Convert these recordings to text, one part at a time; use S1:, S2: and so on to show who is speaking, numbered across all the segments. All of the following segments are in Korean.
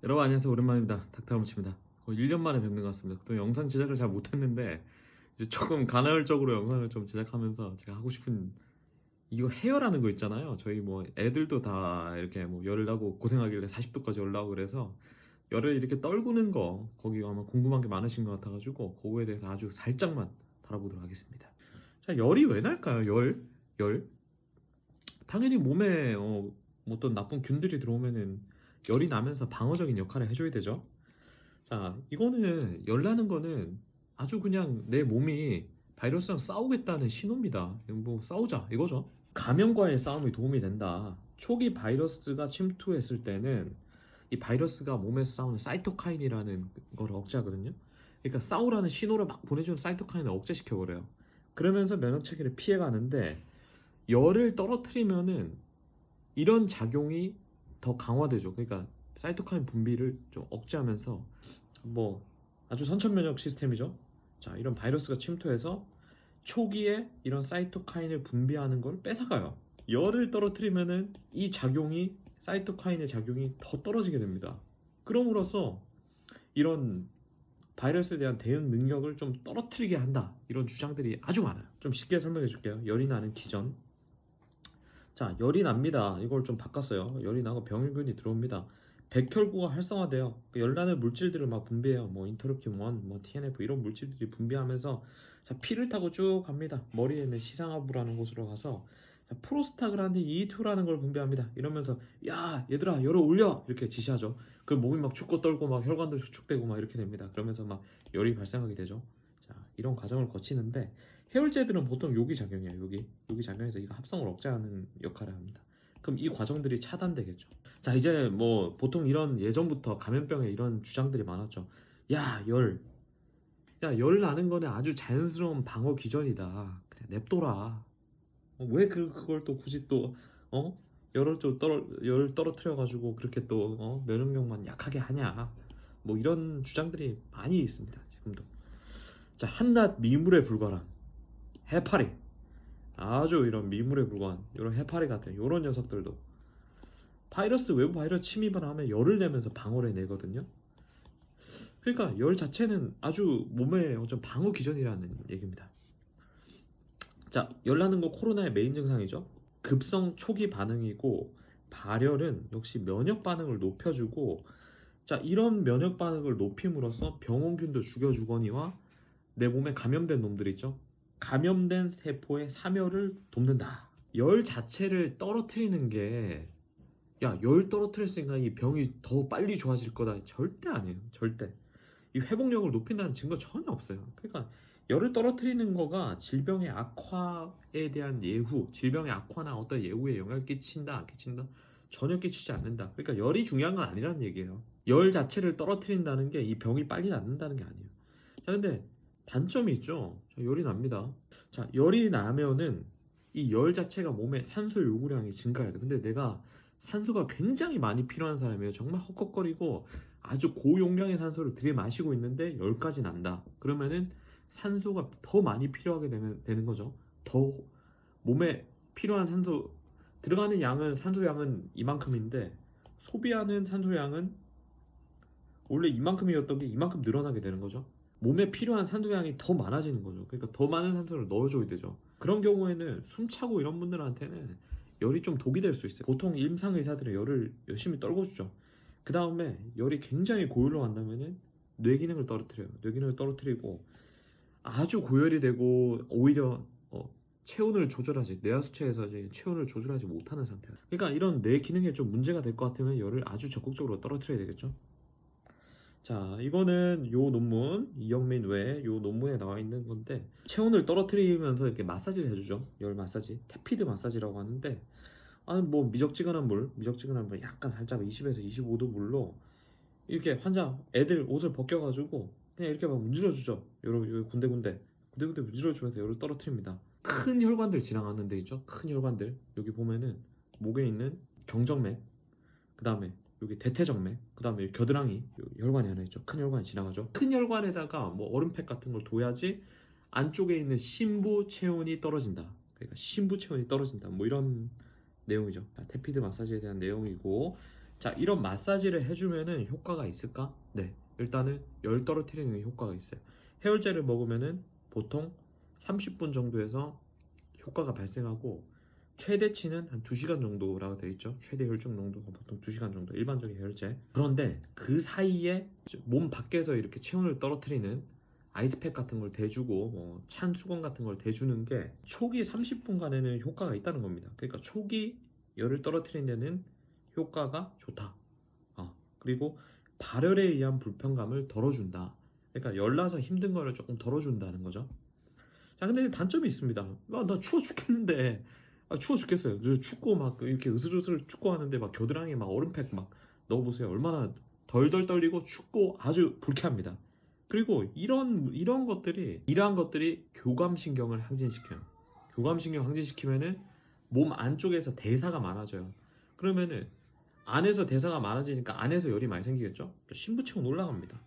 S1: 여러분 안녕하세요. 오랜만입니다. 닥터무치입니다. 거의 1년 만에 뵙는 것 같습니다. 또 영상 제작을 잘 못했는데 이제 조금 간헐적으로 영상을 좀 제작하면서 제가 하고 싶은 이거 헤어라는 거 있잖아요. 저희 뭐 애들도 다 이렇게 뭐 열을 나고 고생하길래 40도까지 올라오고 그래서 열을 이렇게 떨구는 거 거기 아마 궁금한 게 많으신 것 같아가지고 그거에 대해서 아주 살짝만 다뤄보도록 하겠습니다. 자, 열이 왜 날까요? 열? 당연히 몸에 뭐 어떤 나쁜 균들이 들어오면은 열이 나면서 방어적인 역할을 해줘야 되죠. 자, 이거는 열 나는 거는 아주 그냥 내 몸이 바이러스랑 싸우겠다는 신호입니다. 뭐 싸우자 이거죠. 감염과의 싸움이 도움이 된다. 초기 바이러스가 침투했을 때는 이 바이러스가 몸에서 싸우는 사이토카인이라는 걸 억제하거든요. 그러니까 싸우라는 신호를 막 보내주는 사이토카인을 억제시켜버려요. 그러면서 면역 체계를 피해가는데 열을 떨어뜨리면은 이런 작용이 더 강화되죠. 그러니까 사이토카인 분비를 좀 억제하면서 뭐 아주 선천면역 시스템이죠. 자, 이런 바이러스가 침투해서 초기에 이런 사이토카인을 분비하는 걸 뺏어가요. 열을 떨어뜨리면은 이 작용이 사이토카인의 작용이 더 떨어지게 됩니다. 그럼으로써 이런 바이러스에 대한 대응 능력을 좀 떨어뜨리게 한다. 이런 주장들이 아주 많아요. 좀 쉽게 설명해 줄게요. 열이 나는 기전. 자, 열이 납니다. 이걸 좀 바꿨어요. 열이 나고 병균이 들어옵니다. 백혈구가 활성화돼요. 그 열나는 물질들을 막 분비해요. 뭐 인터루킨 1, 뭐 TNF 이런 물질들이 분비하면서 자, 피를 타고 쭉 갑니다. 머리에 있는 시상하부라는 곳으로 가서 자, 프로스타그란딘 E2라는 걸 분비합니다. 이러면서 야 얘들아 열을 올려 이렇게 지시하죠. 그 몸이 막 춥고 떨고 막 혈관도 축축되고 막 이렇게 됩니다. 그러면서 막 열이 발생하게 되죠. 자, 이런 과정을 거치는데 해열제들은 보통 여기 작용해요. 여기 작용해서 이거 합성을 억제하는 역할을 합니다. 그럼 이 과정들이 차단되겠죠. 자, 이제 뭐 보통 이런 예전부터 감염병에 이런 주장들이 많았죠. 야, 열 나는 거는 아주 자연스러운 방어 기전이다. 그냥 냅둬라. 왜 그걸 또 굳이 또 열 떨어뜨려 가지고 그렇게 또 면역력만 약하게 하냐. 뭐 이런 주장들이 많이 있습니다. 지금도. 자, 한낱 미물에 불과한 해파리. 아주 이런 미물에 불과한 이런 해파리 같은 이런 녀석들도 외부 바이러스 침입을 하면 열을 내면서 방어를 내거든요. 그러니까 열 자체는 아주 몸의 어떤 방어 기전이라는 얘기입니다. 자, 열 나는 거 코로나의 메인 증상이죠. 급성 초기 반응이고 발열은 역시 면역 반응을 높여주고 자, 이런 면역 반응을 높임으로써 병원균도 죽여주거니와 내 몸에 감염된 놈들 있죠. 감염된 세포의 사멸을 돕는다. 열 자체를 떨어뜨리는 게 열 떨어뜨렸으니까 이 병이 더 빨리 좋아질 거다. 절대 아니에요. 절대. 이 회복력을 높인다는 증거 전혀 없어요. 그러니까 열을 떨어뜨리는 거가 질병의 악화에 대한 예후, 질병의 악화나 어떤 예후에 영향을 끼친다, 안 끼친다? 전혀 끼치지 않는다. 그러니까 열이 중요한 건 아니라는 얘기예요. 열 자체를 떨어뜨린다는 게 이 병이 빨리 낫는다는 게 아니에요. 자, 근데 단점이 있죠. 자, 열이 납니다. 자, 열이 나면은 이 열 자체가 몸에 산소 요구량이 증가해야 돼. 근데 내가 산소가 굉장히 많이 필요한 사람이에요. 정말 헉헉거리고 아주 고용량의 산소를 들이마시고 있는데 열까지 난다. 그러면은 산소가 더 많이 필요하게 되는 거죠. 더 몸에 필요한 산소 들어가는 양은 산소 양은 이만큼인데 소비하는 산소 양은 원래 이만큼이었던 게 이만큼 늘어나게 되는 거죠. 몸에 필요한 산소 양이 더 많아지는 거죠. 그러니까 더 많은 산소를 넣어줘야 되죠. 그런 경우에는 숨차고 이런 분들한테는 열이 좀 독이 될 수 있어요. 보통 임상 의사들은 열을 열심히 떨궈주죠. 그 다음에 열이 굉장히 고열로 간다면은 뇌 기능을 떨어뜨려요. 뇌 기능을 떨어뜨리고 아주 고열이 되고 오히려 체온을 조절하지 뇌하수체에서 이제 체온을 조절하지 못하는 상태야. 그러니까 이런 뇌 기능에 좀 문제가 될 것 같으면 열을 아주 적극적으로 떨어뜨려야 되겠죠. 자, 이거는 요 논문 이영민 외에 요 논문에 나와 있는 건데 체온을 떨어뜨리면서 이렇게 마사지를 해주죠. 열 마사지, 테피드 마사지라고 하는데 뭐 미적지근한 물 약간 살짝 20에서 25도 물로 이렇게 환자 애들 옷을 벗겨가지고 그냥 이렇게 막 문질러주죠. 요런 군데군데 문질러주면서 열을 떨어뜨립니다. 큰 혈관들 지나가는 데 있죠. 큰 혈관들 여기 보면은 목에 있는 경정맥, 그 다음에 여기 대퇴정맥, 그 다음에 겨드랑이 혈관이 하나 있죠. 큰 혈관이 지나가죠. 큰 혈관에다가 뭐 얼음팩 같은 걸 둬야지 안쪽에 있는 심부 체온이 떨어진다. 그러니까 심부 체온이 떨어진다. 뭐 이런 내용이죠. 테피드 마사지에 대한 내용이고, 자, 이런 마사지를 해주면은 효과가 있을까? 네, 일단은 열 떨어뜨리는 효과가 있어요. 해열제를 먹으면은 보통 30분 정도에서 효과가 발생하고, 최대치는 한 2시간 정도라고 되어 있죠. 최대 혈중 농도가 보통 2시간 정도, 일반적인 해열제. 그런데 그 사이에 몸 밖에서 이렇게 체온을 떨어뜨리는 아이스팩 같은 걸 대주고 찬 수건 같은 걸 대주는 게 초기 30분간에는 효과가 있다는 겁니다. 그러니까 초기 열을 떨어뜨리는 데는 효과가 좋다. 그리고 발열에 의한 불편감을 덜어준다. 그러니까 열나서 힘든 거를 조금 덜어준다는 거죠. 자, 근데 단점이 있습니다. 나 추워 죽겠는데, 추워 죽겠어요. 저 춥고 막 이렇게 으슬으슬 춥고 하는데 막 겨드랑이에 막 얼음팩 막 넣어보세요. 얼마나 덜덜 떨리고 춥고 아주 불쾌합니다. 그리고 이러한 것들이 교감신경을 항진시켜요. 교감신경 항진시키면은 몸 안쪽에서 대사가 많아져요. 그러면은 안에서 대사가 많아지니까 안에서 열이 많이 생기겠죠? 신부체온 올라갑니다.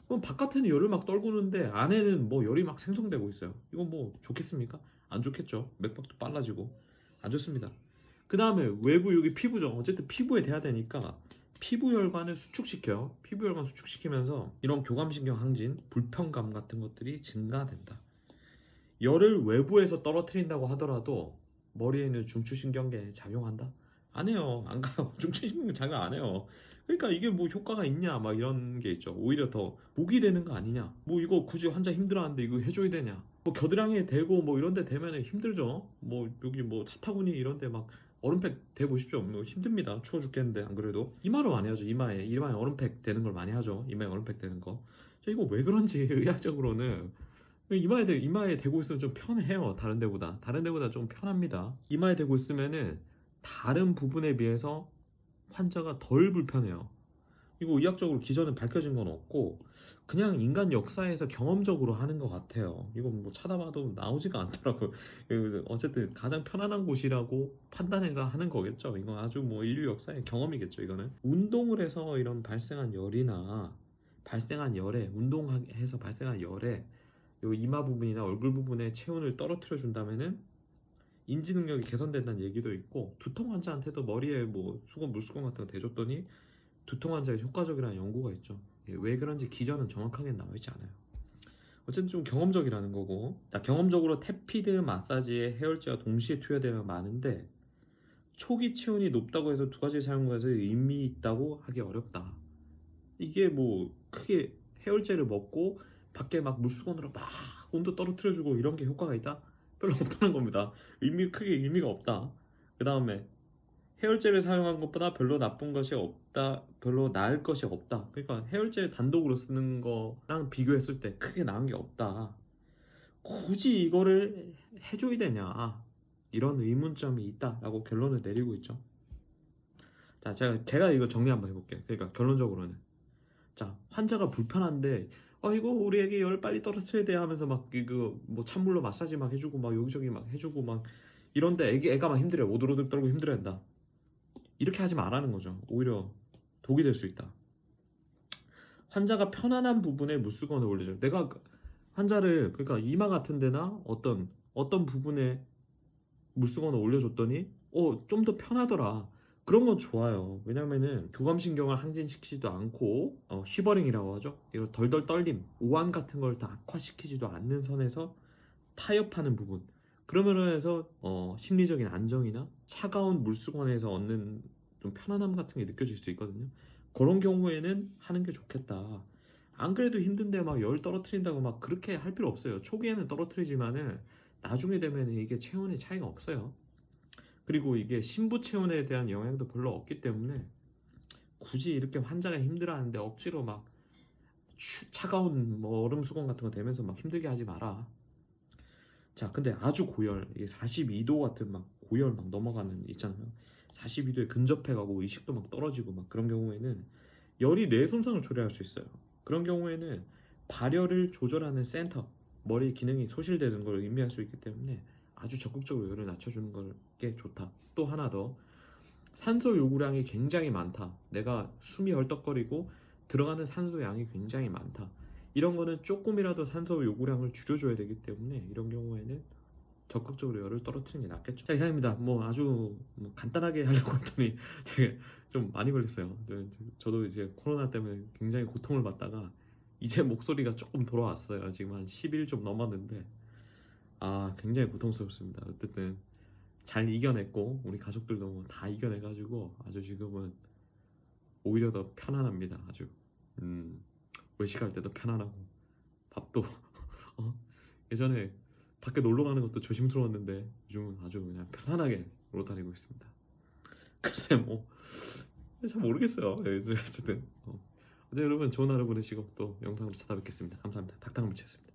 S1: 그럼 바깥에는 열을 막 떨구는데 안에는 뭐 열이 막 생성되고 있어요. 이건 뭐 좋겠습니까? 안 좋겠죠. 맥박도 빨라지고 안 좋습니다. 그 다음에 외부 여기 피부죠. 어쨌든 피부에 대야 되니까 피부 혈관을 수축시켜요. 피부 혈관 수축시키면서 이런 교감신경 항진, 불편감 같은 것들이 증가된다. 열을 외부에서 떨어뜨린다고 하더라도 머리에 있는 중추신경계에 작용한다? 안 해요. 안 가요. 중추신경 작용 안 해요. 그러니까 이게 뭐 효과가 있냐 막 이런 게 있죠. 오히려 더 복이 되는 거 아니냐. 뭐 이거 굳이 환자 힘들어하는데 이거 해줘야 되냐. 뭐 겨드랑이에 대고 뭐 이런 데 대면 힘들죠. 뭐 여기 뭐 차타구니 이런 데 막 얼음팩 대보십시오. 뭐 힘듭니다. 추워 죽겠는데 안 그래도. 이마로 많이 하죠. 이마에 얼음팩 대는 걸 많이 하죠. 이마에 얼음팩 대는 거. 이거 왜 그런지 의학적으로는 이마에 대고 있으면 좀 편해요. 다른 데보다 좀 편합니다. 이마에 대고 있으면은 다른 부분에 비해서 환자가 덜 불편해요. 이거 의학적으로 기전은 밝혀진 건 없고 그냥 인간 역사에서 경험적으로 하는 것 같아요. 이거 뭐 찾아봐도 나오지가 않더라고요. 그래서 어쨌든 가장 편안한 곳이라고 판단해서 하는 거겠죠. 이건 아주 뭐 인류 역사의 경험이겠죠. 이거는 운동을 해서 이런 발생한 열이나 운동해서 발생한 열에 요 이마 부분이나 얼굴 부분에 체온을 떨어뜨려 준다면은 인지 능력이 개선된다는 얘기도 있고, 두통 환자한테도 머리에 뭐 물수건 같은 거 대줬더니 두통 환자에 효과적이라는 연구가 있죠. 왜 그런지 기전은 정확하게 나와 있지 않아요. 어쨌든 좀 경험적이라는 거고, 자, 경험적으로 테피드 마사지에 해열제가 동시에 투여되면 많은데 초기 체온이 높다고 해서 두 가지 사용해서 의미 있다고 하기 어렵다. 이게 뭐 크게 해열제를 먹고 밖에 막 물수건으로 막 온도 떨어뜨려주고 이런 게 효과가 있다? 별로 없다는 겁니다. 크게 의미가 없다. 그 다음에 해열제를 사용한 것보다 별로 나쁜 것이 없다, 별로 나을 것이 없다. 그러니까 해열제 단독으로 쓰는 거랑 비교했을 때 크게 나은 게 없다. 굳이 이거를 해줘야 되냐? 이런 의문점이 있다라고 결론을 내리고 있죠. 자, 제가 이거 정리 한번 해볼게요. 그러니까 결론적으로는, 자, 환자가 불편한데 이거 우리에게 열 빨리 떨어뜨려야 돼 하면서 막 이거 뭐 찬물로 마사지 막 해주고 막 여기저기 막 해주고 막 이런데 애가 막 힘들어요. 오들오들 떨고 힘들어한다. 이렇게 하지 말라는 거죠. 오히려 독이 될 수 있다. 환자가 편안한 부분에 물수건을 올리죠. 내가 환자를 그러니까 이마 같은 데나 어떤 부분에 물수건을 올려줬더니 좀 더 편하더라. 그런 건 좋아요. 왜냐면은 교감신경을 항진시키지도 않고 쉬버링이라고 하죠. 이런 덜덜 떨림, 오한 같은 걸 다 악화시키지도 않는 선에서 타협하는 부분. 그러면서 해서 심리적인 안정이나 차가운 물수건에서 얻는 좀 편안함 같은 게 느껴질 수 있거든요. 그런 경우에는 하는 게 좋겠다. 안 그래도 힘든데 막 열 떨어뜨린다고 막 그렇게 할 필요 없어요. 초기에는 떨어뜨리지만은 나중에 되면 이게 체온의 차이가 없어요. 그리고 이게 신부 체온에 대한 영향도 별로 없기 때문에 굳이 이렇게 환자가 힘들어하는데 억지로 막 차가운 뭐 얼음 수건 같은 거 대면서 막 힘들게 하지 마라. 자, 근데 아주 고열, 이게 42도 같은 막 고열 막 넘어가는 있잖아요. 42도에 근접해가고 의식도 막 떨어지고 막 그런 경우에는 열이 뇌 손상을 초래할 수 있어요. 그런 경우에는 발열을 조절하는 센터, 머리 기능이 소실되는 걸 의미할 수 있기 때문에 아주 적극적으로 열을 낮춰주는 게 좋다. 또 하나 더, 산소 요구량이 굉장히 많다. 내가 숨이 헐떡거리고 들어가는 산소 양이 굉장히 많다. 이런 거는 조금이라도 산소 요구량을 줄여줘야 되기 때문에 이런 경우에는 적극적으로 열을 떨어뜨리는 게 낫겠죠. 자, 이상입니다. 뭐 아주 뭐 간단하게 하려고 했더니 되게 좀 많이 걸렸어요. 저도 이제 코로나 때문에 굉장히 고통을 받다가 이제 목소리가 조금 돌아왔어요. 지금 한 10일 좀 넘었는데 굉장히 고통스럽습니다. 어쨌든 잘 이겨냈고 우리 가족들도 뭐다 이겨내가지고 아주 지금은 오히려 더 편안합니다. 아주 외식할 때도 편안하고 밥도 예전에 밖에 놀러 가는 것도 조심스러웠는데 요즘은 아주 그냥 편안하게 놀러 다니고 있습니다. 글쎄 뭐 잘 모르겠어요. 어쨌든 어제 여러분 좋은 하루 보내시고 또 영상으로 찾아뵙겠습니다. 감사합니다. 닥터무치였습니다.